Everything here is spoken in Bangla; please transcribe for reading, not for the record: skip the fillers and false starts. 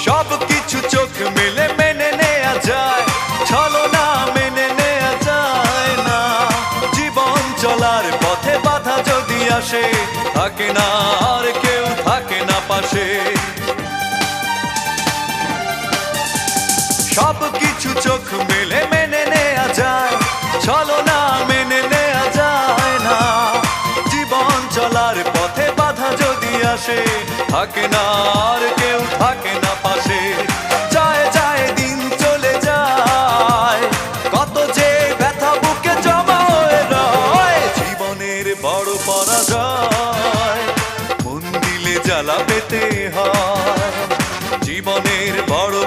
সব কিছু চোখ মেলে মেনে নেয়া যায়, ছলনা মেনে নেয়া যায় না। জীবন চলার পথে বাধা যদি আসে, থাকে না আর কেউ, থাকে না পাশে। সব কিছু চোখ মেলে মেনে নেয়া যায়, ছলনা মেনে নেয়া যায় না। জীবন চলার পথে বাধা যদি আসে, থাকে না আর কেউ, থাকে না পাশে। যায় যায় দিন চলে যায়, কত যে ব্যথা বুকে জমা হয়ে রয়। জীবনের বড় পরাজয়, মন দিলে জ্বালা পেতে হয়। জীবনের বড়